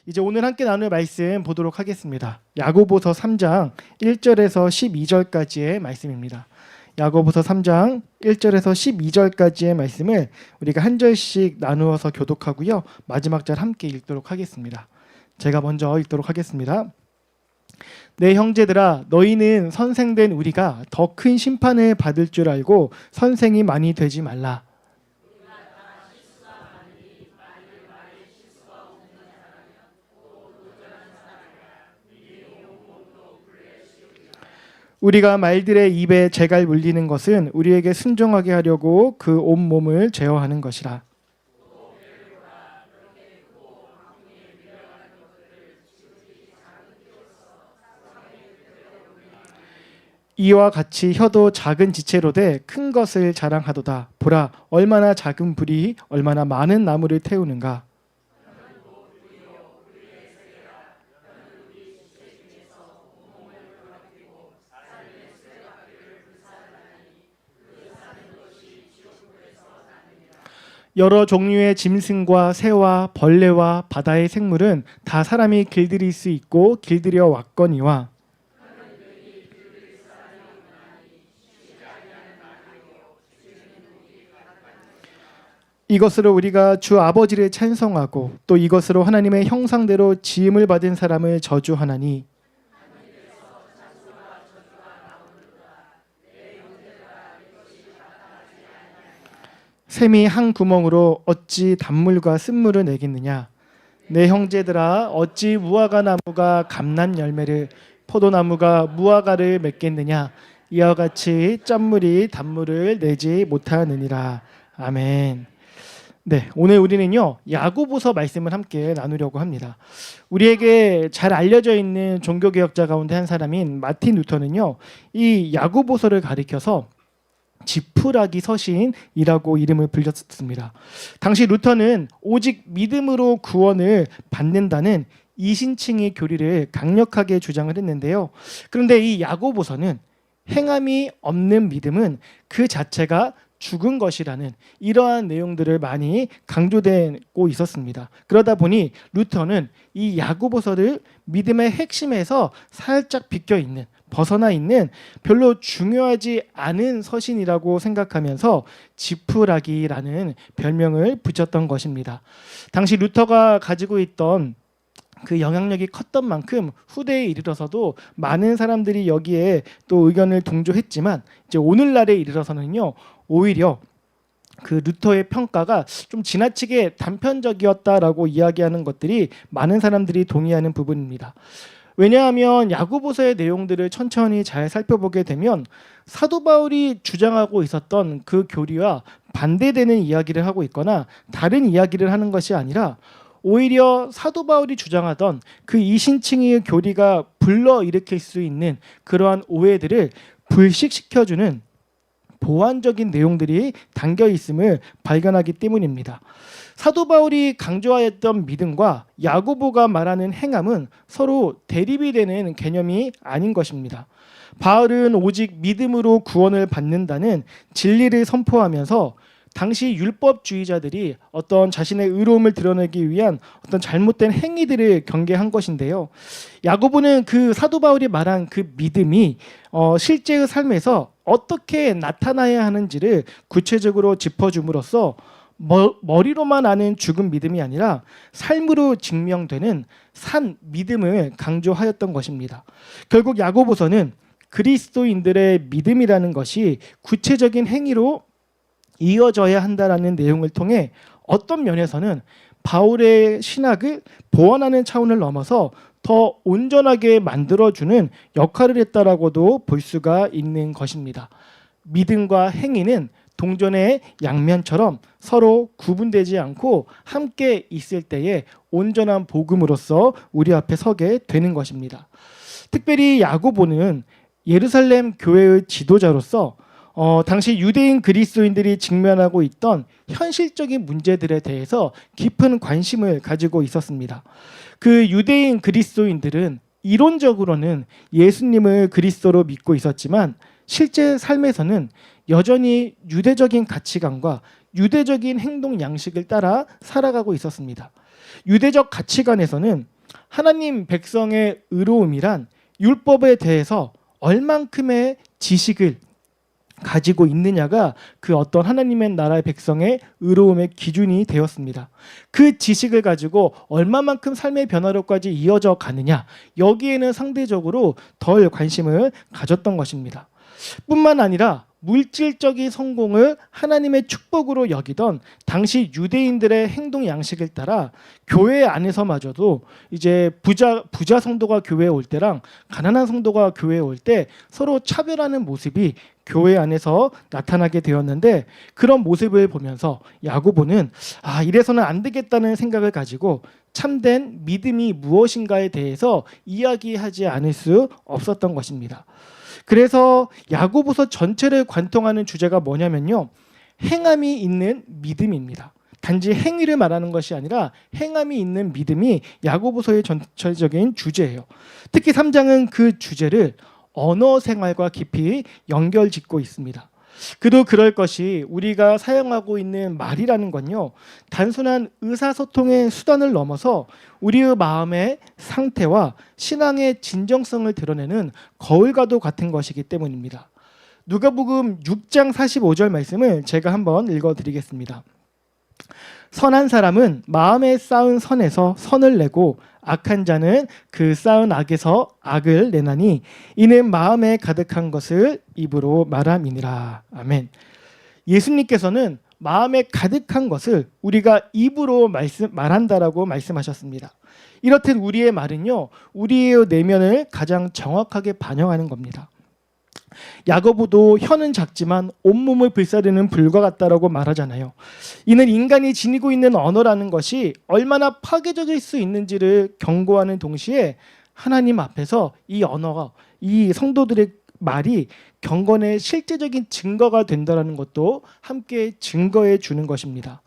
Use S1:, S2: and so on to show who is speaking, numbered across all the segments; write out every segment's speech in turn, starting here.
S1: 이제 오늘 함께 나눌 말씀 보도록 하겠습니다. 야고보서 3장 1절에서 12절까지의 말씀입니다. 야고보서 3장 1절에서 12절까지의 말씀을 우리가 한 절씩 나누어서 교독하고요. 마지막 절 함께 읽도록 하겠습니다. 제가 먼저 읽도록 하겠습니다. 내 형제들아, 너희는 선생된 우리가 더 큰 심판을 받을 줄 알고 선생이 많이 되지 말라. 우리가 말들의 입에 재갈 물리는 것은 우리에게 순종하게 하려고 그 온몸을 제어하는 것이라. 이와 같이 혀도 작은 지체로 돼 큰 것을 자랑하도다. 보라, 얼마나 작은 불이 얼마나 많은 나무를 태우는가. 여러 종류의 짐승과 새와 벌레와 바다의 생물은 다 사람이 길들일 수 있고 길들여 왔거니와 이것으로 우리가 주 아버지를 찬송하고 또 이것으로 하나님의 형상대로 지음을 받은 사람을 저주하나니 샘이 한 구멍으로 어찌 단물과 쓴물을 내겠느냐. 내 형제들아, 어찌 무화과 나무가 감람 열매를 포도나무가 무화과를 맺겠느냐. 이와 같이 짠물이 단물을 내지 못하느니라. 아멘. 네, 오늘 우리는요 야고보서 말씀을 함께 나누려고 합니다. 우리에게 잘 알려져 있는 종교개혁자 가운데 한 사람인 마틴 루터는요 이 야고보서를 가리켜서 지푸라기 서신이라고 이름을 불렸습니다. 당시 루터는 오직 믿음으로 구원을 받는다는 이신칭의 교리를 강력하게 주장을 했는데요. 그런데 이 야고보서는 행함이 없는 믿음은 그 자체가 죽은 것이라는 이러한 내용들을 많이 강조되고 있었습니다. 그러다 보니 루터는 이 야고보서를 믿음의 핵심에서 살짝 비껴 있는, 벗어나 있는 별로 중요하지 않은 서신이라고 생각하면서 지푸라기라는 별명을 붙였던 것입니다. 당시 루터가 가지고 있던 그 영향력이 컸던 만큼 후대에 이르러서도 많은 사람들이 여기에 또 의견을 동조했지만 이제 오늘날에 이르러서는요 오히려 그 루터의 평가가 좀 지나치게 단편적이었다라고 이야기하는 것들이 많은 사람들이 동의하는 부분입니다. 왜냐하면 야고보서의 내용들을 천천히 잘 살펴보게 되면 사도 바울이 주장하고 있었던 그 교리와 반대되는 이야기를 하고 있거나 다른 이야기를 하는 것이 아니라 오히려 사도 바울이 주장하던 그 이신칭의 교리가 불러일으킬 수 있는 그러한 오해들을 불식시켜주는 보완적인 내용들이 담겨 있음을 발견하기 때문입니다. 사도 바울이 강조하였던 믿음과 야고보가 말하는 행함은 서로 대립이 되는 개념이 아닌 것입니다. 바울은 오직 믿음으로 구원을 받는다는 진리를 선포하면서 당시 율법주의자들이 어떤 자신의 의로움을 드러내기 위한 어떤 잘못된 행위들을 경계한 것인데요. 야고보는 그 사도 바울이 말한 그 믿음이 실제의 삶에서 어떻게 나타나야 하는지를 구체적으로 짚어줌으로써 머리로만 아는 죽은 믿음이 아니라 삶으로 증명되는 산 믿음을 강조하였던 것입니다. 결국 야고보서는 그리스도인들의 믿음이라는 것이 구체적인 행위로 이어져야 한다라는 내용을 통해 어떤 면에서는 바울의 신학을 보완하는 차원을 넘어서 더 온전하게 만들어주는 역할을 했다라고도 볼 수가 있는 것입니다. 믿음과 행위는 동전의 양면처럼 서로 구분되지 않고 함께 있을 때에 온전한 복음으로서 우리 앞에 서게 되는 것입니다. 특별히 야고보는 예루살렘 교회의 지도자로서 당시 유대인 그리스도인들이 직면하고 있던 현실적인 문제들에 대해서 깊은 관심을 가지고 있었습니다. 그 유대인 그리스도인들은 이론적으로는 예수님을 그리스도로 믿고 있었지만 실제 삶에서는 여전히 유대적인 가치관과 유대적인 행동 양식을 따라 살아가고 있었습니다. 유대적 가치관에서는 하나님 백성의 의로움이란 율법에 대해서 얼만큼의 지식을 가지고 있느냐가 그 어떤 하나님의 나라의 백성의 의로움의 기준이 되었습니다. 그 지식을 가지고 얼마만큼 삶의 변화로까지 이어져 가느냐, 여기에는 상대적으로 덜 관심을 가졌던 것입니다. 뿐만 아니라 물질적인 성공을 하나님의 축복으로 여기던 당시 유대인들의 행동 양식을 따라 교회 안에서마저도 이제 부자 성도가 교회에 올 때랑 가난한 성도가 교회에 올 때 서로 차별하는 모습이 교회 안에서 나타나게 되었는데, 그런 모습을 보면서 야고보는 이래서는 안 되겠다는 생각을 가지고 참된 믿음이 무엇인가에 대해서 이야기하지 않을 수 없었던 것입니다. 그래서 야고보서 전체를 관통하는 주제가 뭐냐면요, 행함이 있는 믿음입니다. 단지 행위를 말하는 것이 아니라 행함이 있는 믿음이 야고보서의 전체적인 주제예요. 특히 3장은 그 주제를 언어 생활과 깊이 연결짓고 있습니다. 그도 그럴 것이 우리가 사용하고 있는 말이라는 건요, 단순한 의사소통의 수단을 넘어서 우리의 마음의 상태와 신앙의 진정성을 드러내는 거울과도 같은 것이기 때문입니다. 누가복음 6장 45절 말씀을 제가 한번 읽어드리겠습니다. 선한 사람은 마음에 쌓은 선에서 선을 내고 악한 자는 그 쌓은 악에서 악을 내나니 이는 마음에 가득한 것을 입으로 말함이니라. 아멘. 예수님께서는 마음에 가득한 것을 우리가 입으로 말한다라고 말씀하셨습니다. 이렇듯 우리의 말은요, 우리의 내면을 가장 정확하게 반영하는 겁니다. 야고보도 혀는 작지만 온몸을 불사르는 불과 같다라고 말하잖아요. 이는 인간이 지니고 있는 언어라는 것이 얼마나 파괴적일 수 있는지를 경고하는 동시에 하나님 앞에서 이 언어가, 이 성도들의 말이 경건의 실제적인 증거가 된다는 것도 함께 증거해 주는 것입니다.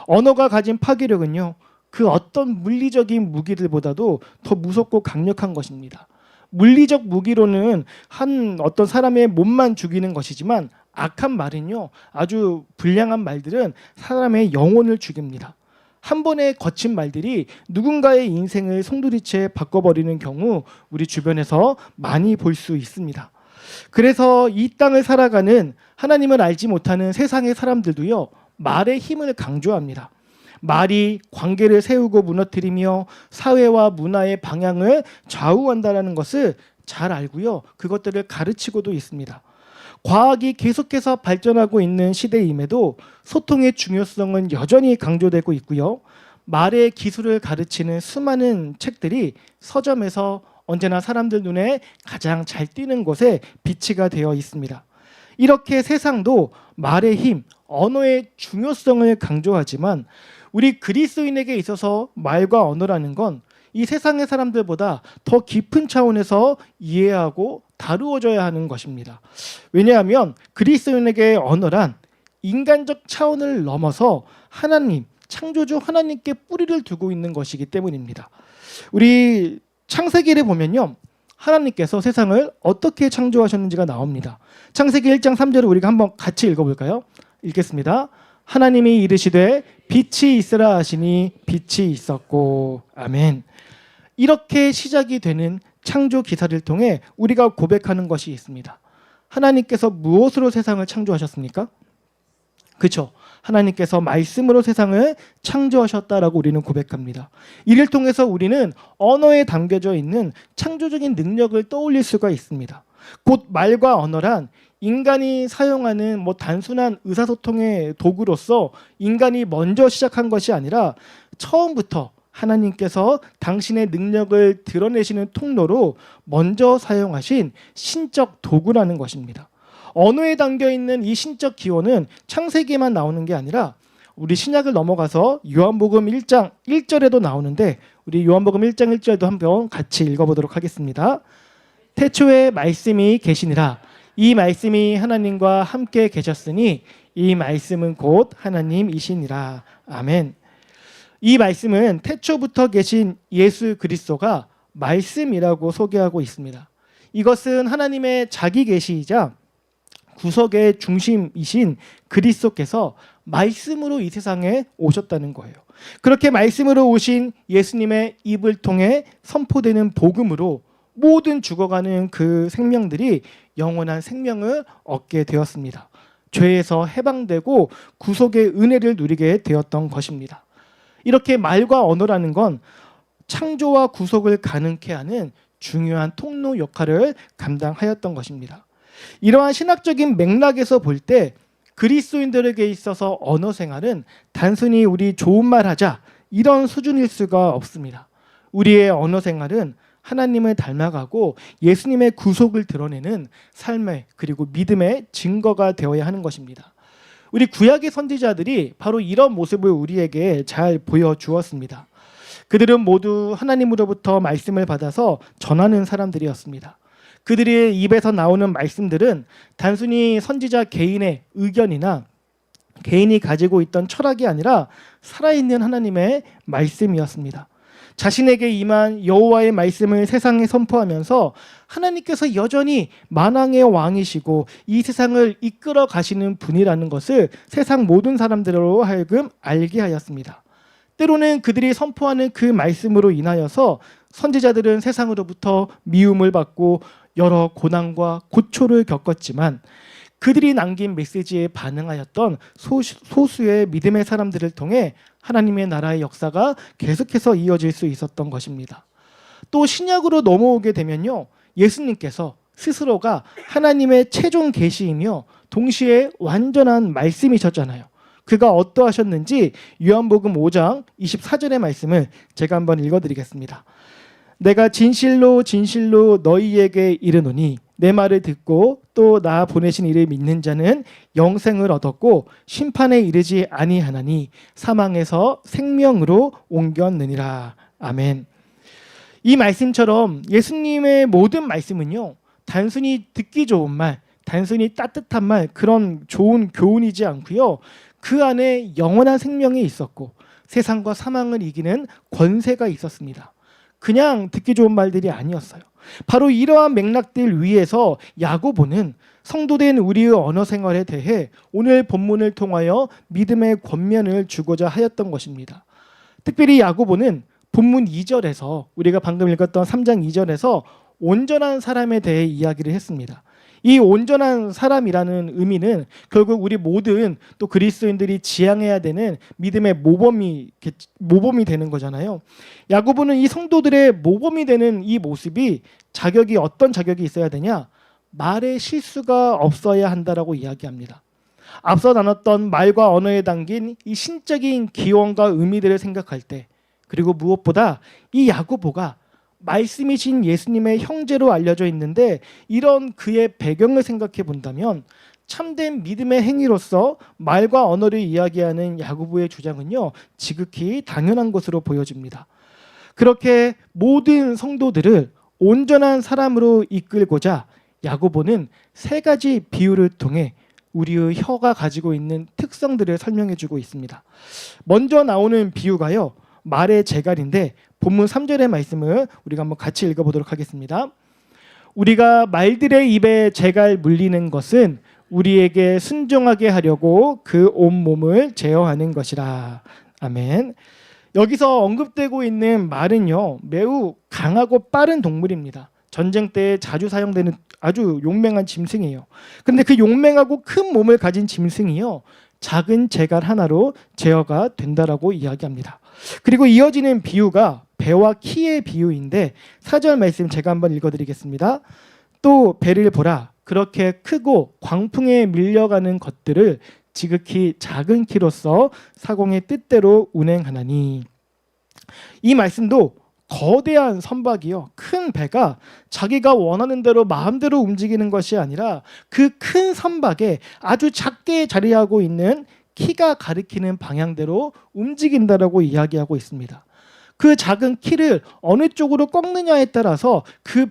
S1: 언어가 가진 파괴력은요, 그 어떤 물리적인 무기들보다도 더 무섭고 강력한 것입니다. 물리적 무기로는 한 어떤 사람의 몸만 죽이는 것이지만, 악한 말은요, 아주 불량한 말들은 사람의 영혼을 죽입니다. 한 번의 거친 말들이 누군가의 인생을 송두리째 바꿔버리는 경우 우리 주변에서 많이 볼 수 있습니다. 그래서 이 땅을 살아가는 하나님을 알지 못하는 세상의 사람들도요, 말의 힘을 강조합니다. 말이 관계를 세우고 무너뜨리며 사회와 문화의 방향을 좌우한다는 것을 잘 알고요, 그것들을 가르치고도 있습니다. 과학이 계속해서 발전하고 있는 시대임에도 소통의 중요성은 여전히 강조되고 있고요, 말의 기술을 가르치는 수많은 책들이 서점에서 언제나 사람들 눈에 가장 잘 띄는 곳에 비치가 되어 있습니다. 이렇게 세상도 말의 힘, 언어의 중요성을 강조하지만 우리 그리스도인에게 있어서 말과 언어라는 건 이 세상의 사람들보다 더 깊은 차원에서 이해하고 다루어져야 하는 것입니다. 왜냐하면 그리스도인에게 언어란 인간적 차원을 넘어서 하나님, 창조주 하나님께 뿌리를 두고 있는 것이기 때문입니다. 우리 창세기를 보면요, 하나님께서 세상을 어떻게 창조하셨는지가 나옵니다. 창세기 1장 3절을 우리가 한번 같이 읽어볼까요? 읽겠습니다. 하나님이 이르시되 빛이 있으라 하시니 빛이 있었고. 아멘. 이렇게 시작이 되는 창조 기사를 통해 우리가 고백하는 것이 있습니다. 하나님께서 무엇으로 세상을 창조하셨습니까? 그렇죠. 하나님께서 말씀으로 세상을 창조하셨다라고 우리는 고백합니다. 이를 통해서 우리는 언어에 담겨져 있는 창조적인 능력을 떠올릴 수가 있습니다. 곧 말과 언어란 인간이 사용하는 단순한 의사소통의 도구로서 인간이 먼저 시작한 것이 아니라 처음부터 하나님께서 당신의 능력을 드러내시는 통로로 먼저 사용하신 신적 도구라는 것입니다. 언어에 담겨있는 이 신적 기원은 창세기에만 나오는 게 아니라 우리 신약을 넘어가서 요한복음 1장 1절에도 나오는데, 우리 요한복음 1장 1절도 한번 같이 읽어보도록 하겠습니다. 태초에 말씀이 계시니라. 이 말씀이 하나님과 함께 계셨으니 이 말씀은 곧 하나님이시니라. 아멘. 이 말씀은 태초부터 계신 예수 그리스도가 말씀이라고 소개하고 있습니다. 이것은 하나님의 자기 계시이자 구속의 중심이신 그리스도께서 말씀으로 이 세상에 오셨다는 거예요. 그렇게 말씀으로 오신 예수님의 입을 통해 선포되는 복음으로 모든 죽어가는 그 생명들이 영원한 생명을 얻게 되었습니다. 죄에서 해방되고 구속의 은혜를 누리게 되었던 것입니다. 이렇게 말과 언어라는 건 창조와 구속을 가능케 하는 중요한 통로 역할을 감당하였던 것입니다. 이러한 신학적인 맥락에서 볼 때 그리스도인들에게 있어서 언어 생활은 단순히 우리 좋은 말 하자 이런 수준일 수가 없습니다. 우리의 언어 생활은 하나님을 닮아가고 예수님의 구속을 드러내는 삶의 그리고 믿음의 증거가 되어야 하는 것입니다. 우리 구약의 선지자들이 바로 이런 모습을 우리에게 잘 보여주었습니다. 그들은 모두 하나님으로부터 말씀을 받아서 전하는 사람들이었습니다. 그들의 입에서 나오는 말씀들은 단순히 선지자 개인의 의견이나 개인이 가지고 있던 철학이 아니라 살아있는 하나님의 말씀이었습니다. 자신에게 임한 여호와의 말씀을 세상에 선포하면서 하나님께서 여전히 만왕의 왕이시고 이 세상을 이끌어 가시는 분이라는 것을 세상 모든 사람들로 하여금 알게 하였습니다. 때로는 그들이 선포하는 그 말씀으로 인하여서 선지자들은 세상으로부터 미움을 받고 여러 고난과 고초를 겪었지만 그들이 남긴 메시지에 반응하였던 소수의 믿음의 사람들을 통해 하나님의 나라의 역사가 계속해서 이어질 수 있었던 것입니다. 또 신약으로 넘어오게 되면요, 예수님께서 스스로가 하나님의 최종 계시이며 동시에 완전한 말씀이셨잖아요. 그가 어떠하셨는지 요한복음 5장 24절의 말씀을 제가 한번 읽어드리겠습니다. 내가 진실로 진실로 너희에게 이르노니 내 말을 듣고 또 나 보내신 이를 믿는 자는 영생을 얻었고 심판에 이르지 아니하나니 사망에서 생명으로 옮겼느니라. 아멘. 이 말씀처럼 예수님의 모든 말씀은요, 단순히 듣기 좋은 말, 단순히 따뜻한 말, 그런 좋은 교훈이지 않고요, 그 안에 영원한 생명이 있었고 세상과 사망을 이기는 권세가 있었습니다. 그냥 듣기 좋은 말들이 아니었어요. 바로 이러한 맥락들 위에서 야고보는 성도된 우리의 언어 생활에 대해 오늘 본문을 통하여 믿음의 권면을 주고자 하였던 것입니다. 특별히 야고보는 본문 2절에서 우리가 방금 읽었던 3장 2절에서 온전한 사람에 대해 이야기를 했습니다. 이 온전한 사람이라는 의미는 결국 우리 모든 또 그리스도인들이 지향해야 되는 믿음의 모범이 되는 거잖아요. 야고보는 이 성도들의 모범이 되는 이 모습이 어떤 자격이 있어야 되냐? 말에 실수가 없어야 한다라고 이야기합니다. 앞서 나눴던 말과 언어에 담긴 이 신적인 기원과 의미들을 생각할 때, 그리고 무엇보다 이 야고보가 말씀이신 예수님의 형제로 알려져 있는데 이런 그의 배경을 생각해 본다면 참된 믿음의 행위로서 말과 언어를 이야기하는 야고보의 주장은요, 지극히 당연한 것으로 보여집니다. 그렇게 모든 성도들을 온전한 사람으로 이끌고자 야고보는 3가지 비유를 통해 우리의 혀가 가지고 있는 특성들을 설명해 주고 있습니다. 먼저 나오는 비유가요, 말의 재갈인데 본문 3절의 말씀을 우리가 한번 같이 읽어보도록 하겠습니다. 우리가 말들의 입에 재갈 물리는 것은 우리에게 순종하게 하려고 그 온몸을 제어하는 것이라. 아멘. 여기서 언급되고 있는 말은요, 매우 강하고 빠른 동물입니다. 전쟁 때 자주 사용되는 아주 용맹한 짐승이에요. 그런데 그 용맹하고 큰 몸을 가진 짐승이요, 작은 재갈 하나로 제어가 된다라고 이야기합니다. 그리고 이어지는 비유가 배와 키의 비유인데 4절 말씀 제가 한번 읽어드리겠습니다. 또 배를 보라, 그렇게 크고 광풍에 밀려가는 것들을 지극히 작은 키로서 사공의 뜻대로 운행하나니. 이 말씀도 거대한 선박이요, 큰 배가 자기가 원하는 대로 마음대로 움직이는 것이 아니라 그 큰 선박에 아주 작게 자리하고 있는 키가 가리키는 방향대로 움직인다라고 이야기하고 있습니다. 그 작은 키를 어느 쪽으로 꺾느냐에 따라서 그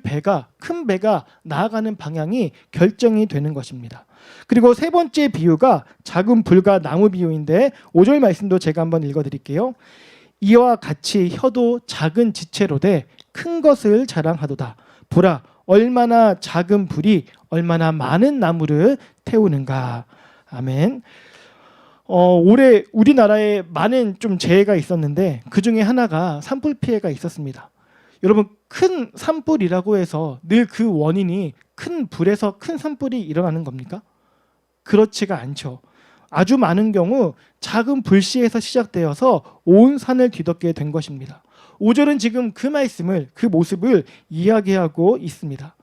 S1: 큰 배가 나아가는 방향이 결정이 되는 것입니다. 그리고 3번째 비유가 작은 불과 나무 비유인데 5절 말씀도 제가 한번 읽어드릴게요. 이와 같이 혀도 작은 지체로 돼 큰 것을 자랑하도다. 보라, 얼마나 작은 불이 얼마나 많은 나무를 태우는가. 아멘. 올해 우리나라에 많은 좀 재해가 있었는데 그 중에 하나가 산불 피해가 있었습니다. 여러분, 큰 산불이라고 해서 늘 그 원인이 큰 불에서 큰 산불이 일어나는 겁니까? 그렇지가 않죠. 아주 많은 경우 작은 불씨에서 시작되어서 온 산을 뒤덮게 된 것입니다. 5절은 지금 그 말씀을, 그 모습을 이야기하고 있습니다.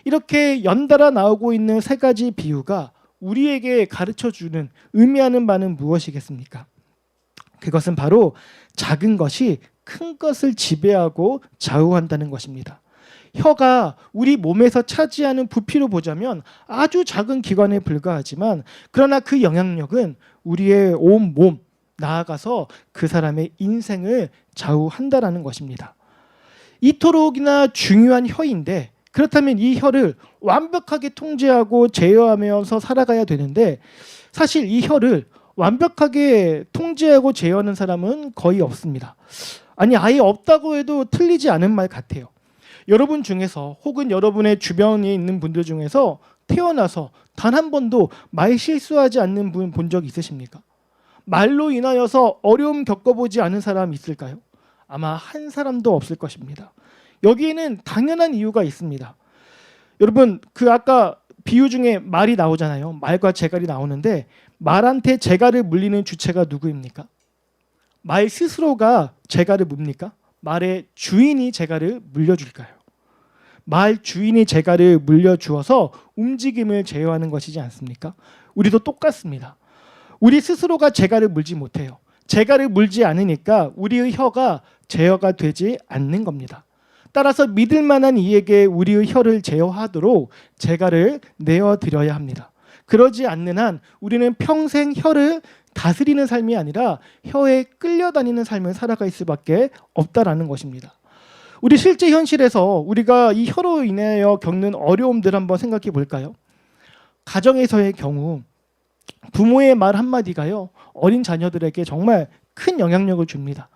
S1: 이렇게 연달아 나오고 있는 세 가지 비유가 우리에게 가르쳐주는, 의미하는 바는 무엇이겠습니까? 그것은 바로 작은 것이 큰 것을 지배하고 좌우한다는 것입니다. 혀가 우리 몸에서 차지하는 부피로 보자면 아주 작은 기관에 불과하지만, 그러나 그 영향력은 우리의 온 몸, 나아가서 그 사람의 인생을 좌우한다라는 것입니다. 이토록이나 중요한 혀인데, 그렇다면 이 혀를 완벽하게 통제하고 제어하면서 살아가야 되는데, 사실 이 혀를 완벽하게 통제하고 제어하는 사람은 거의 없습니다. 아니, 아예 없다고 해도 틀리지 않은 말 같아요. 여러분 중에서 혹은 여러분의 주변에 있는 분들 중에서 태어나서 단 한 번도 말 실수하지 않는 분 본 적 있으십니까? 말로 인하여서 어려움 겪어보지 않은 사람 있을까요? 아마 한 사람도 없을 것입니다. 여기에는 당연한 이유가 있습니다. 여러분, 그 아까 비유 중에 말이 나오잖아요. 말과 재갈이 나오는데, 말한테 재갈을 물리는 주체가 누구입니까? 말 스스로가 재갈을 뭡니까? 말의 주인이 재갈을 물려줄까요? 말 주인이 재갈을 물려주어서 움직임을 제어하는 것이지 않습니까? 우리도 똑같습니다. 우리 스스로가 재갈을 물지 못해요. 재갈을 물지 않으니까 우리의 혀가 제어가 되지 않는 겁니다. 따라서 믿을 만한 이에게 우리의 혀를 제어하도록 재갈을 내어드려야 합니다. 그러지 않는 한 우리는 평생 혀를 다스리는 삶이 아니라 혀에 끌려다니는 삶을 살아갈 수밖에 없다라는 것입니다. 우리 실제 현실에서 우리가 이 혀로 인하여 겪는 어려움들 한번 생각해 볼까요? 가정에서의 경우 부모의 말 한마디가요, 어린 자녀들에게 정말 큰 영향력을 줍니다.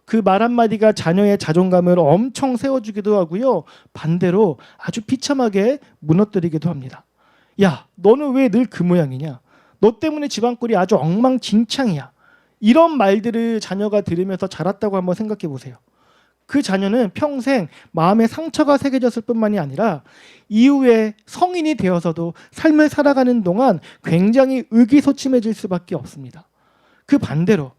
S1: 그 말 한마디가 자녀의 자존감을 엄청 세워주기도 하고요, 반대로 아주 비참하게 무너뜨리기도 합니다. 야, 너는 왜 늘 그 모양이냐? 너 때문에 집안 꼴이 아주 엉망진창이야. 이런 말들을 자녀가 들으면서 자랐다고 한번 생각해 보세요. 그 자녀는 평생 마음에 상처가 새겨졌을 뿐만이 아니라 이후에 성인이 되어서도 삶을 살아가는 동안 굉장히 의기소침해질 수밖에 없습니다. 그 반대로,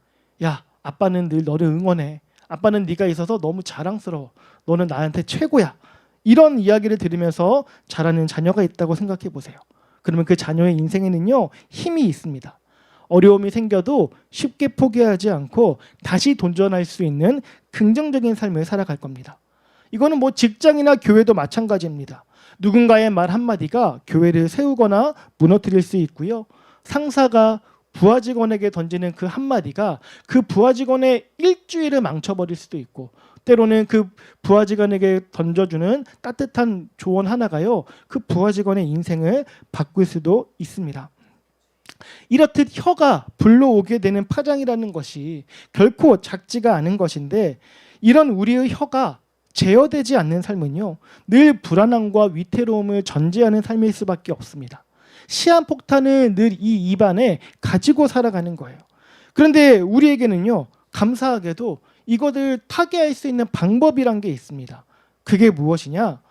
S1: 야, 아빠는 늘 너를 응원해. 아빠는 네가 있어서 너무 자랑스러워. 너는 나한테 최고야. 이런 이야기를 들으면서 자라는 자녀가 있다고 생각해 보세요. 그러면 그 자녀의 인생에는요, 힘이 있습니다. 어려움이 생겨도 쉽게 포기하지 않고 다시 도전할 수 있는 긍정적인 삶을 살아갈 겁니다. 이거는 뭐 직장이나 교회도 마찬가지입니다. 누군가의 말 한마디가 교회를 세우거나 무너뜨릴 수 있고요. 상사가 부하 직원에게 던지는 그 한마디가 그 부하 직원의 일주일을 망쳐버릴 수도 있고, 때로는 그 부하 직원에게 던져주는 따뜻한 조언 하나가요, 그 부하 직원의 인생을 바꿀 수도 있습니다. 이렇듯 혀가 불러오게 되는 파장이라는 것이 결코 작지가 않은 것인데, 이런 우리의 혀가 제어되지 않는 삶은요, 늘 불안함과 위태로움을 전제하는 삶일 수밖에 없습니다. 시한폭탄을 늘 이 입안에 가지고 살아가는 거예요. 그런데 우리에게는요, 감사하게도 이것을 타개할 수 있는 방법이란 게 있습니다. 그게 무엇이냐?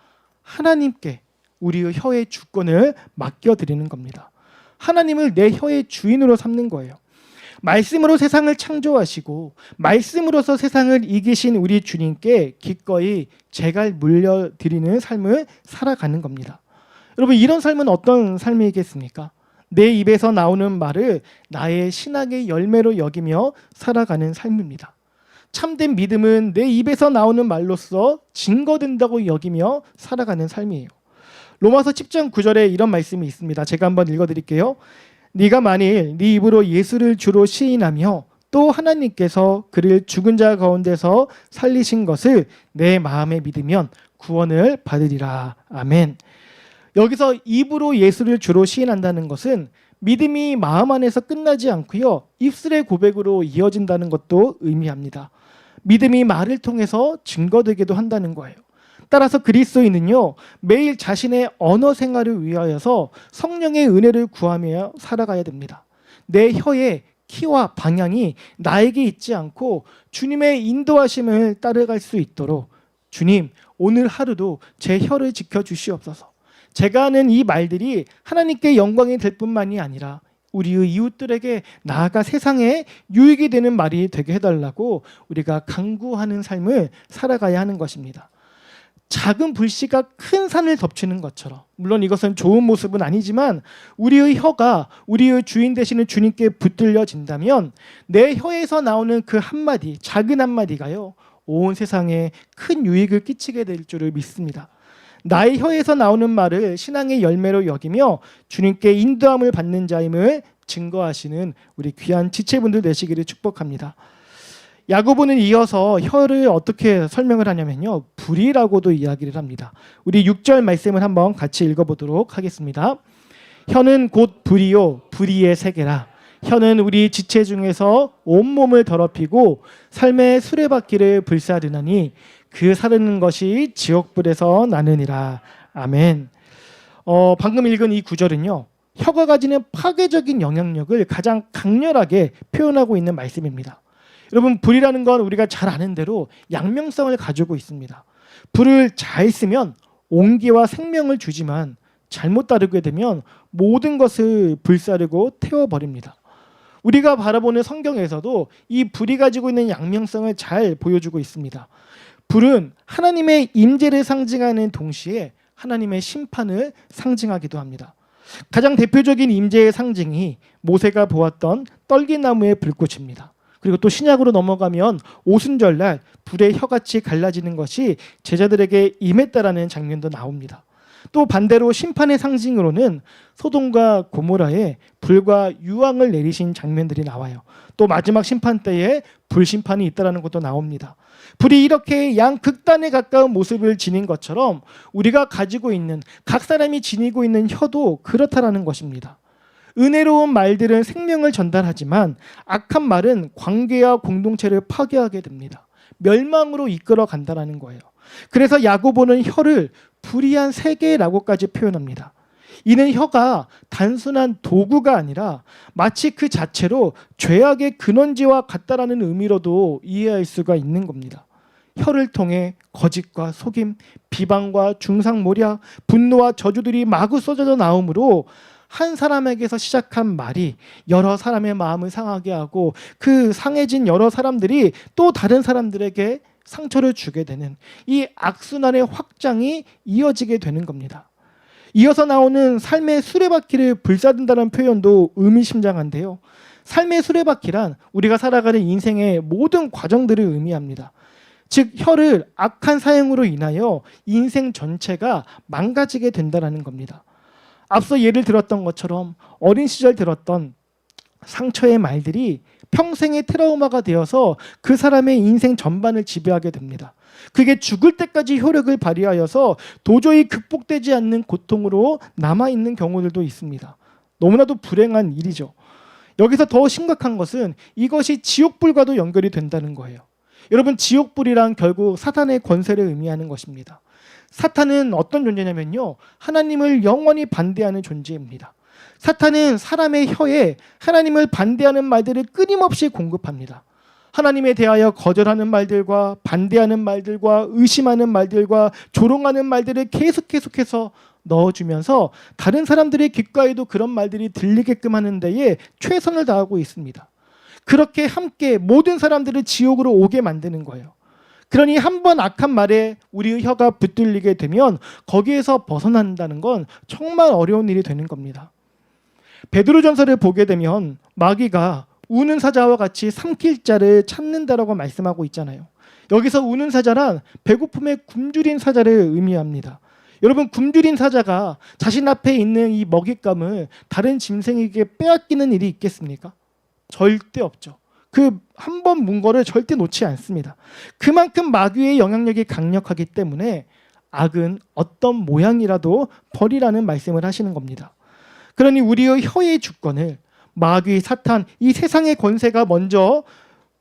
S1: 하나님께 우리의 혀의 주권을 맡겨드리는 겁니다. 하나님을 내 혀의 주인으로 삼는 거예요. 말씀으로 세상을 창조하시고 말씀으로서 세상을 이기신 우리 주님께 기꺼이 재갈 물려드리는 삶을 살아가는 겁니다. 여러분, 이런 삶은 어떤 삶이겠습니까? 내 입에서 나오는 말을 나의 신앙의 열매로 여기며 살아가는 삶입니다. 참된 믿음은 내 입에서 나오는 말로써 증거된다고 여기며 살아가는 삶이에요. 로마서 10장 9절에 이런 말씀이 있습니다. 제가 한번 읽어드릴게요. 네가 만일 네 입으로 예수를 주로 시인하며 또 하나님께서 그를 죽은 자 가운데서 살리신 것을 내 마음에 믿으면 구원을 받으리라. 아멘. 여기서 입으로 예수를 주로 시인한다는 것은 믿음이 마음 안에서 끝나지 않고요, 입술의 고백으로 이어진다는 것도 의미합니다. 믿음이 말을 통해서 증거되기도 한다는 거예요. 따라서 그리스도인은요, 매일 자신의 언어 생활을 위하여서 성령의 은혜를 구하며 살아가야 됩니다. 내 혀에 키와 방향이 나에게 있지 않고 주님의 인도하심을 따라갈 수 있도록 주님, 오늘 하루도 제 혀를 지켜주시옵소서. 제가 하는 이 말들이 하나님께 영광이 될 뿐만이 아니라 우리의 이웃들에게 나아가 세상에 유익이 되는 말이 되게 해달라고 우리가 간구하는 삶을 살아가야 하는 것입니다. 작은 불씨가 큰 산을 덮치는 것처럼, 물론 이것은 좋은 모습은 아니지만 우리의 혀가 우리의 주인 되시는 주님께 붙들려진다면 내 혀에서 나오는 그 한마디, 작은 한마디가요, 온 세상에 큰 유익을 끼치게 될 줄을 믿습니다. 나의 혀에서 나오는 말을 신앙의 열매로 여기며 주님께 인도함을 받는 자임을 증거하시는 우리 귀한 지체분들 되시기를 축복합니다. 야고보는 이어서 혀를 어떻게 설명을 하냐면요, 불이라고도 이야기를 합니다. 우리 6절 말씀을 한번 같이 읽어보도록 하겠습니다. 혀는 곧 불이요 불의의 세계라. 혀는 우리 지체 중에서 온몸을 더럽히고 삶의 수레바퀴를 불사르나니 그 사르는 것이 지옥불에서 나느니라. 아멘. 방금 읽은 이 구절은요, 혀가 가지는 파괴적인 영향력을 가장 강렬하게 표현하고 있는 말씀입니다. 여러분, 불이라는 건 우리가 잘 아는 대로 양면성을 가지고 있습니다. 불을 잘 쓰면 온기와 생명을 주지만 잘못 다루게 되면 모든 것을 불사르고 태워버립니다. 우리가 바라보는 성경에서도 이 불이 가지고 있는 양면성을 잘 보여주고 있습니다. 불은 하나님의 임재를 상징하는 동시에 하나님의 심판을 상징하기도 합니다. 가장 대표적인 임재의 상징이 모세가 보았던 떨기나무의 불꽃입니다. 그리고 또 신약으로 넘어가면 오순절날 불의 혀같이 갈라지는 것이 제자들에게 임했다라는 장면도 나옵니다. 또 반대로 심판의 상징으로는 소돔과 고모라에 불과 유황을 내리신 장면들이 나와요. 또 마지막 심판 때에 불심판이 있다라는 것도 나옵니다. 불이 이렇게 양극단에 가까운 모습을 지닌 것처럼 우리가 가지고 있는, 각 사람이 지니고 있는 혀도 그렇다라는 것입니다. 은혜로운 말들은 생명을 전달하지만 악한 말은 관계와 공동체를 파괴하게 됩니다. 멸망으로 이끌어 간다는 거예요. 그래서 야고보는 혀를 불의한 세계라고까지 표현합니다. 이는 혀가 단순한 도구가 아니라 마치 그 자체로 죄악의 근원지와 같다라는 의미로도 이해할 수가 있는 겁니다. 혀를 통해 거짓과 속임, 비방과 중상모략, 분노와 저주들이 마구 쏟아져 나오므로 한 사람에게서 시작한 말이 여러 사람의 마음을 상하게 하고 그 상해진 여러 사람들이 또 다른 사람들에게 상처를 주게 되는 이 악순환의 확장이 이어지게 되는 겁니다. 이어서 나오는 삶의 수레바퀴를 불사른다는 표현도 의미심장한데요. 삶의 수레바퀴란 우리가 살아가는 인생의 모든 과정들을 의미합니다. 즉 혀를 악한 사용으로 인하여 인생 전체가 망가지게 된다는 겁니다. 앞서 예를 들었던 것처럼 어린 시절 들었던 상처의 말들이 평생의 트라우마가 되어서 그 사람의 인생 전반을 지배하게 됩니다. 그게 죽을 때까지 효력을 발휘하여서 도저히 극복되지 않는 고통으로 남아있는 경우들도 있습니다. 너무나도 불행한 일이죠. 여기서 더 심각한 것은 이것이 지옥불과도 연결이 된다는 거예요. 여러분, 지옥불이란 결국 사탄의 권세를 의미하는 것입니다. 사탄은 어떤 존재냐면요, 하나님을 영원히 반대하는 존재입니다. 사탄은 사람의 혀에 하나님을 반대하는 말들을 끊임없이 공급합니다. 하나님에 대하여 거절하는 말들과 반대하는 말들과 의심하는 말들과 조롱하는 말들을 계속해서 넣어주면서 다른 사람들의 귓가에도 그런 말들이 들리게끔 하는 데에 최선을 다하고 있습니다. 그렇게 함께 모든 사람들을 지옥으로 오게 만드는 거예요. 그러니 한 번 악한 말에 우리의 혀가 붙들리게 되면 거기에서 벗어난다는 건 정말 어려운 일이 되는 겁니다. 베드로전서를 보게 되면 마귀가 우는 사자와 같이 삼킬 자를 찾는다라고 말씀하고 있잖아요. 여기서 우는 사자란 배고픔에 굶주린 사자를 의미합니다. 여러분, 굶주린 사자가 자신 앞에 있는 이 먹잇감을 다른 짐승에게 빼앗기는 일이 있겠습니까? 절대 없죠. 그 한 번 문 거를 절대 놓지 않습니다. 그만큼 마귀의 영향력이 강력하기 때문에 악은 어떤 모양이라도 버리라는 말씀을 하시는 겁니다. 그러니 우리의 혀의 주권을 마귀, 사탄, 이 세상의 권세가 먼저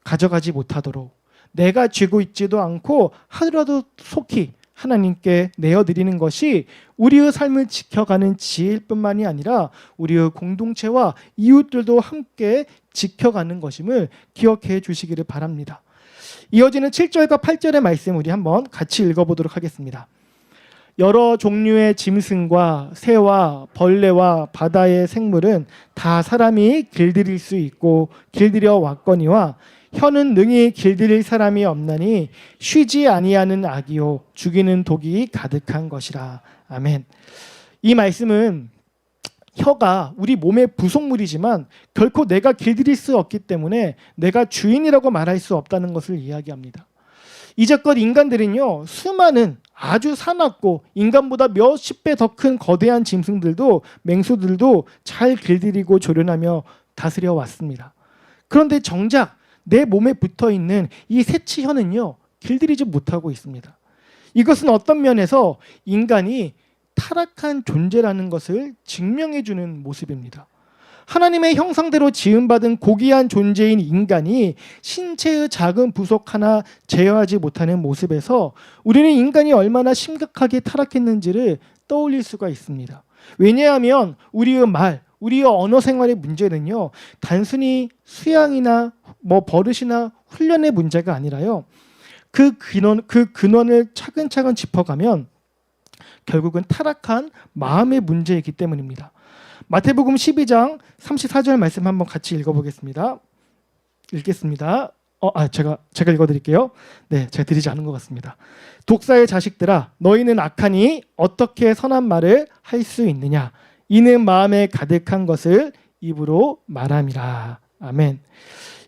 S1: 가져가지 못하도록 내가 쥐고 있지도 않고 하루라도 속히 하나님께 내어드리는 것이 우리의 삶을 지켜가는 지혜일 뿐만이 아니라 우리의 공동체와 이웃들도 함께 지켜가는 것임을 기억해 주시기를 바랍니다. 이어지는 7절과 8절의 말씀 우리 한번 같이 읽어보도록 하겠습니다. 여러 종류의 짐승과 새와 벌레와 바다의 생물은 다 사람이 길들일 수 있고 길들여 왔거니와 혀는 능히 길들일 사람이 없나니 쉬지 아니하는 악이요 죽이는 독이 가득한 것이라. 아멘. 이 말씀은 혀가 우리 몸의 부속물이지만 결코 내가 길들일 수 없기 때문에 내가 주인이라고 말할 수 없다는 것을 이야기합니다. 이제껏 인간들은요, 수많은 아주 사납고 인간보다 몇십 배 더 큰 거대한 짐승들도 맹수들도 잘 길들이고 조련하며 다스려 왔습니다. 그런데 정작 내 몸에 붙어있는 이 새치혀는요, 길들이지 못하고 있습니다. 이것은 어떤 면에서 인간이 타락한 존재라는 것을 증명해 주는 모습입니다. 하나님의 형상대로 지음받은 고귀한 존재인 인간이 신체의 작은 부속 하나 제어하지 못하는 모습에서 우리는 인간이 얼마나 심각하게 타락했는지를 떠올릴 수가 있습니다. 왜냐하면 우리의 말, 우리의 언어 생활의 문제는요, 단순히 수양이나 버릇이나 훈련의 문제가 아니라요, 그 근원을 차근차근 짚어가면 결국은 타락한 마음의 문제이기 때문입니다. 마태복음 12장 34절 말씀 한번 같이 읽어보겠습니다. 읽겠습니다. 제가 읽어드릴게요. 네, 제가 드리지 않은 것 같습니다. 독사의 자식들아, 너희는 악하니 어떻게 선한 말을 할 수 있느냐? 이는 마음에 가득한 것을 입으로 말함이라. 아멘.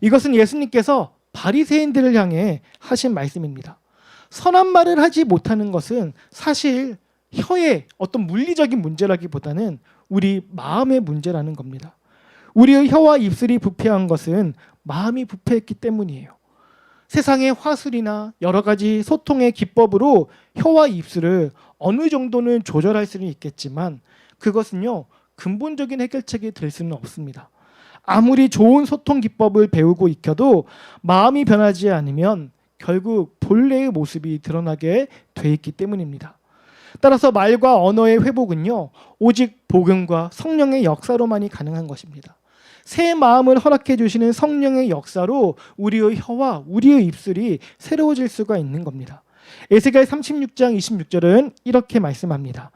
S1: 이것은 예수님께서 바리새인들을 향해 하신 말씀입니다. 선한 말을 하지 못하는 것은 사실 혀의 어떤 물리적인 문제라기보다는 우리 마음의 문제라는 겁니다. 우리의 혀와 입술이 부패한 것은 마음이 부패했기 때문이에요. 세상의 화술이나 여러 가지 소통의 기법으로 혀와 입술을 어느 정도는 조절할 수는 있겠지만 그것은요, 근본적인 해결책이 될 수는 없습니다. 아무리 좋은 소통 기법을 배우고 익혀도 마음이 변하지 않으면 결국 본래의 모습이 드러나게 돼 있기 때문입니다. 따라서 말과 언어의 회복은요, 오직 복음과 성령의 역사로만이 가능한 것입니다. 새 마음을 허락해 주시는 성령의 역사로 우리의 혀와 우리의 입술이 새로워질 수가 있는 겁니다. 에스겔 36장 26절은 이렇게 말씀합니다.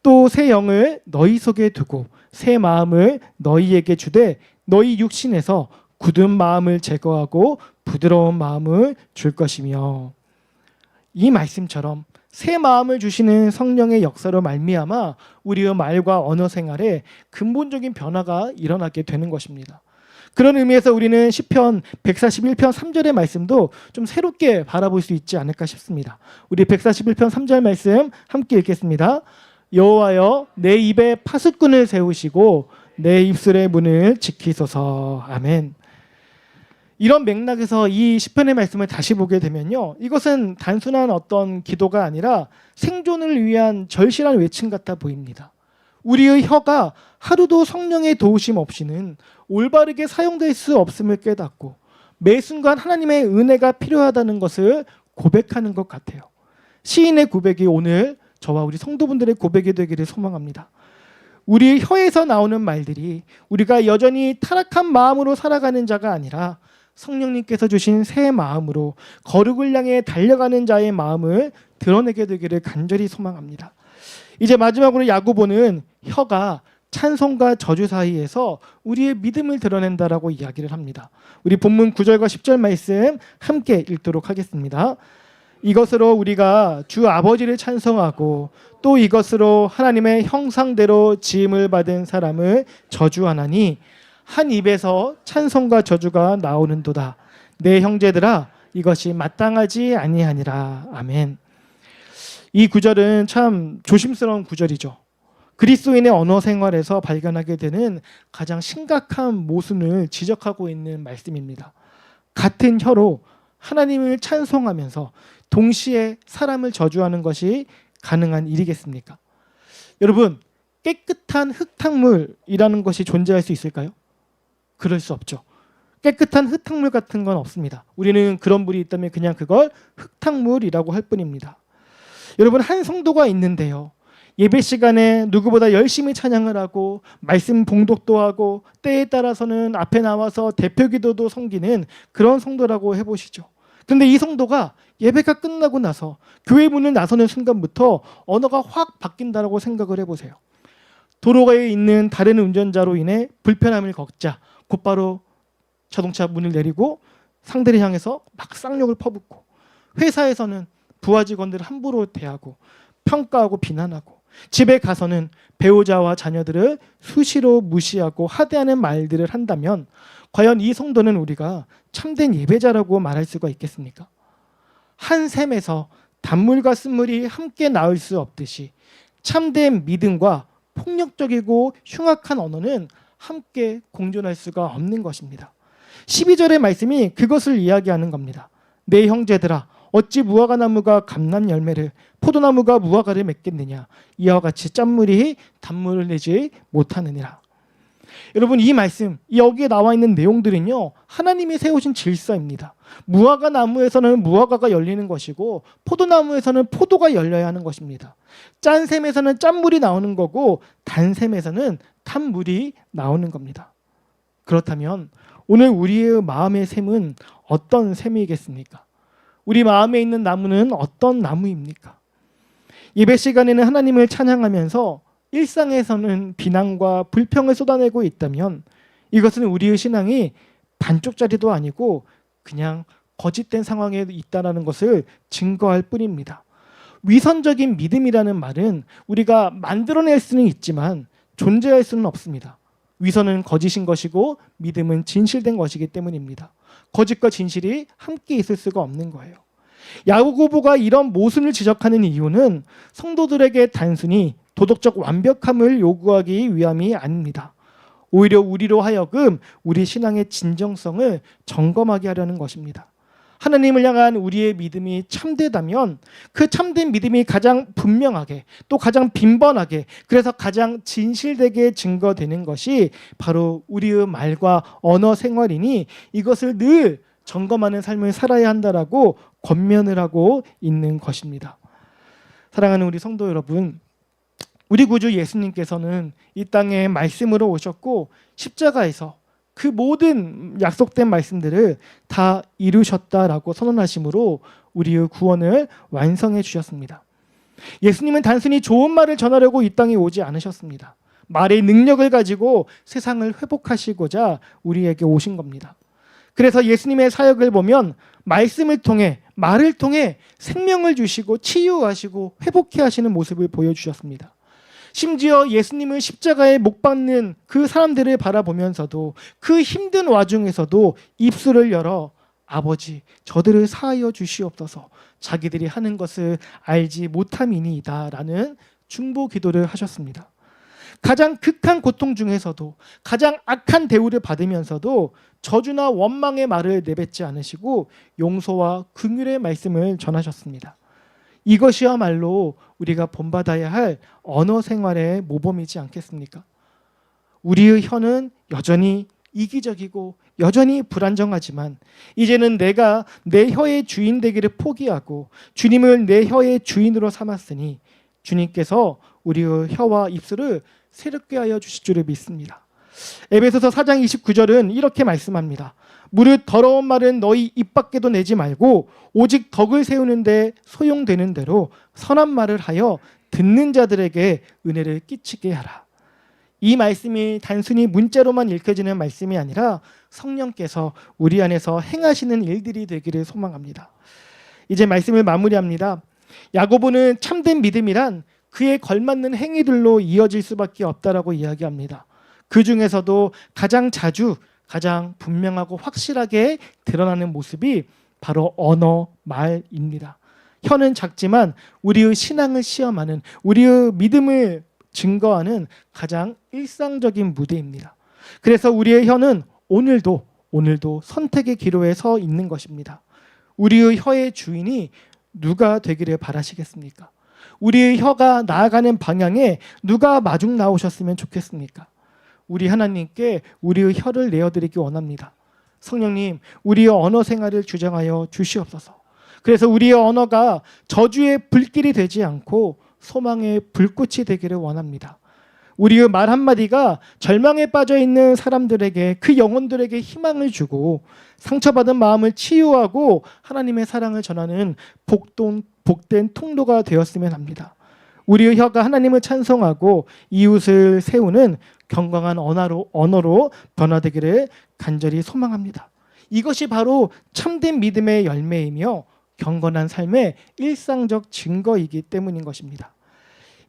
S1: 또 새 영을 너희 속에 두고 새 마음을 너희에게 주되 너희 육신에서 굳은 마음을 제거하고 부드러운 마음을 줄 것이며, 이 말씀처럼 새 마음을 주시는 성령의 역사로 말미암아 우리의 말과 언어 생활에 근본적인 변화가 일어나게 되는 것입니다. 그런 의미에서 우리는 시편 141편 3절의 말씀도 좀 새롭게 바라볼 수 있지 않을까 싶습니다. 우리 141편 3절 말씀 함께 읽겠습니다. 여호와여, 내 입에 파수꾼을 세우시고 내 입술의 문을 지키소서. 아멘. 이런 맥락에서 이 시편의 말씀을 다시 보게 되면요, 이것은 단순한 어떤 기도가 아니라 생존을 위한 절실한 외침 같아 보입니다. 우리의 혀가 하루도 성령의 도우심 없이는 올바르게 사용될 수 없음을 깨닫고 매 순간 하나님의 은혜가 필요하다는 것을 고백하는 것 같아요. 시인의 고백이 오늘 저와 우리 성도분들의 고백이 되기를 소망합니다. 우리 혀에서 나오는 말들이 우리가 여전히 타락한 마음으로 살아가는 자가 아니라 성령님께서 주신 새 마음으로 거룩을 향해 달려가는 자의 마음을 드러내게 되기를 간절히 소망합니다. 이제 마지막으로 야고보는 혀가 찬송과 저주 사이에서 우리의 믿음을 드러낸다라고 이야기를 합니다. 우리 본문 9절과 10절 말씀 함께 읽도록 하겠습니다. 이것으로 우리가 주 아버지를 찬송하고 또 이것으로 하나님의 형상대로 지음을 받은 사람을 저주하나니 한 입에서 찬송과 저주가 나오는도다. 내 형제들아, 이것이 마땅하지 아니하니라. 아멘. 이 구절은 참 조심스러운 구절이죠. 그리스도인의 언어 생활에서 발견하게 되는 가장 심각한 모순을 지적하고 있는 말씀입니다. 같은 혀로 하나님을 찬송하면서 동시에 사람을 저주하는 것이 가능한 일이겠습니까? 여러분, 깨끗한 흙탕물이라는 것이 존재할 수 있을까요? 그럴 수 없죠. 깨끗한 흙탕물 같은 건 없습니다. 우리는 그런 물이 있다면 그냥 그걸 흙탕물이라고 할 뿐입니다. 여러분, 한 성도가 있는데요, 예배 시간에 누구보다 열심히 찬양을 하고 말씀 봉독도 하고 때에 따라서는 앞에 나와서 대표 기도도 섬기는 그런 성도라고 해보시죠. 그런데 이 성도가 예배가 끝나고 나서 교회 문을 나서는 순간부터 언어가 확 바뀐다라고 생각을 해보세요. 도로가에 있는 다른 운전자로 인해 불편함을 겪자 곧바로 자동차 문을 내리고 상대를 향해서 막 쌍욕을 퍼붓고, 회사에서는 부하 직원들을 함부로 대하고 평가하고 비난하고, 집에 가서는 배우자와 자녀들을 수시로 무시하고 하대하는 말들을 한다면 과연 이 성도는 우리가 참된 예배자라고 말할 수가 있겠습니까? 한 샘에서 단물과 쓴물이 함께 나올 수 없듯이 참된 믿음과 폭력적이고 흉악한 언어는 함께 공존할 수가 없는 것입니다. 12절의 말씀이 그것을 이야기하는 겁니다. 내 형제들아, 어찌 무화과 나무가 감람 열매를, 포도나무가 무화과를 맺겠느냐. 이와 같이 짠물이 단물을 내지 못하느니라. 여러분, 이 말씀, 여기에 나와 있는 내용들은요, 하나님이 세우신 질서입니다. 무화과 나무에서는 무화과가 열리는 것이고 포도나무에서는 포도가 열려야 하는 것입니다. 짠 샘에서는 짠물이 나오는 거고 단 샘에서는 탄물이 나오는 겁니다. 그렇다면 오늘 우리의 마음의 샘은 어떤 샘이겠습니까? 우리 마음에 있는 나무는 어떤 나무입니까? 예배 시간에는 하나님을 찬양하면서 일상에서는 비난과 불평을 쏟아내고 있다면 이것은 우리의 신앙이 반쪽짜리도 아니고 그냥 거짓된 상황에 있다는 것을 증거할 뿐입니다. 위선적인 믿음이라는 말은 우리가 만들어낼 수는 있지만 존재할 수는 없습니다. 위선은 거짓인 것이고 믿음은 진실된 것이기 때문입니다. 거짓과 진실이 함께 있을 수가 없는 거예요. 야고보가 이런 모순을 지적하는 이유는 성도들에게 단순히 도덕적 완벽함을 요구하기 위함이 아닙니다. 오히려 우리로 하여금 우리 신앙의 진정성을 점검하게 하려는 것입니다. 하나님을 향한 우리의 믿음이 참되다면 그 참된 믿음이 가장 분명하게, 또 가장 빈번하게, 그래서 가장 진실되게 증거되는 것이 바로 우리의 말과 언어 생활이니 이것을 늘 점검하는 삶을 살아야 한다라고 권면을 하고 있는 것입니다. 사랑하는 우리 성도 여러분, 우리 구주 예수님께서는 이 땅에 말씀으로 오셨고 십자가에서 그 모든 약속된 말씀들을 다 이루셨다라고 선언하심으로 우리의 구원을 완성해 주셨습니다. 예수님은 단순히 좋은 말을 전하려고 이 땅에 오지 않으셨습니다. 말의 능력을 가지고 세상을 회복하시고자 우리에게 오신 겁니다. 그래서 예수님의 사역을 보면 말씀을 통해, 말을 통해 생명을 주시고 치유하시고 회복해 하시는 모습을 보여주셨습니다. 심지어 예수님을 십자가에 못 박는 그 사람들을 바라보면서도 그 힘든 와중에서도 입술을 열어 아버지, 저들을 사하여 주시옵소서, 자기들이 하는 것을 알지 못함이니이다 라는 중보 기도를 하셨습니다. 가장 극한 고통 중에서도 가장 악한 대우를 받으면서도 저주나 원망의 말을 내뱉지 않으시고 용서와 긍휼의 말씀을 전하셨습니다. 이것이야말로 우리가 본받아야 할 언어 생활의 모범이지 않겠습니까? 우리의 혀는 여전히 이기적이고 여전히 불안정하지만 이제는 내가 내 혀의 주인 되기를 포기하고 주님을 내 혀의 주인으로 삼았으니 주님께서 우리의 혀와 입술을 새롭게 하여 주실 줄을 믿습니다. 에베소서 4장 29절은 이렇게 말씀합니다. 무릇 더러운 말은 너희 입 밖에도 내지 말고 오직 덕을 세우는데 소용되는 대로 선한 말을 하여 듣는 자들에게 은혜를 끼치게 하라. 이 말씀이 단순히 문자로만 읽혀지는 말씀이 아니라 성령께서 우리 안에서 행하시는 일들이 되기를 소망합니다. 이제 말씀을 마무리합니다. 야고보는 참된 믿음이란 그에 걸맞는 행위들로 이어질 수밖에 없다라고 이야기합니다. 그 중에서도 가장 자주, 가장 분명하고 확실하게 드러나는 모습이 바로 언어, 말입니다. 혀는 작지만 우리의 신앙을 시험하는, 우리의 믿음을 증거하는 가장 일상적인 무대입니다. 그래서 우리의 혀는 오늘도 선택의 기로에 서 있는 것입니다. 우리의 혀의 주인이 누가 되기를 바라시겠습니까? 우리의 혀가 나아가는 방향에 누가 마중 나오셨으면 좋겠습니까? 우리 하나님께 우리의 혀를 내어드리기 원합니다. 성령님, 우리의 언어 생활을 주장하여 주시옵소서. 그래서 우리의 언어가 저주의 불길이 되지 않고 소망의 불꽃이 되기를 원합니다. 우리의 말 한마디가 절망에 빠져 있는 사람들에게, 그 영혼들에게 희망을 주고 상처받은 마음을 치유하고 하나님의 사랑을 전하는 복된 통로가 되었으면 합니다. 우리의 혀가 하나님을 찬송하고 이웃을 세우는 경건한 언어로 변화되기를 간절히 소망합니다. 이것이 바로 참된 믿음의 열매이며 경건한 삶의 일상적 증거이기 때문인 것입니다.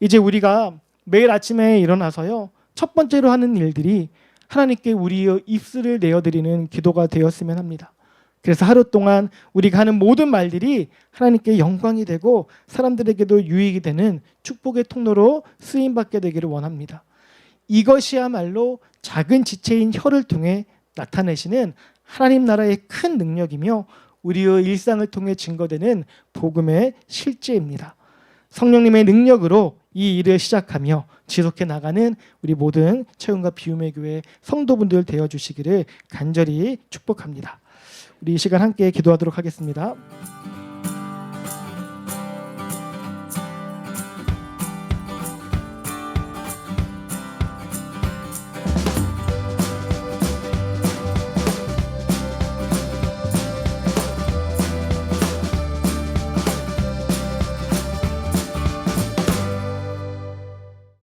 S1: 이제 우리가 매일 아침에 일어나서요, 첫 번째로 하는 일들이 하나님께 우리의 입술을 내어드리는 기도가 되었으면 합니다. 그래서 하루 동안 우리가 하는 모든 말들이 하나님께 영광이 되고 사람들에게도 유익이 되는 축복의 통로로 쓰임받게 되기를 원합니다. 이것이야말로 작은 지체인 혀를 통해 나타내시는 하나님 나라의 큰 능력이며 우리의 일상을 통해 증거되는 복음의 실제입니다. 성령님의 능력으로 이 일을 시작하며 지속해 나가는 우리 모든 채움과 비움의 교회 성도분들 되어 주시기를 간절히 축복합니다. 우리 이 시간 함께 기도하도록 하겠습니다.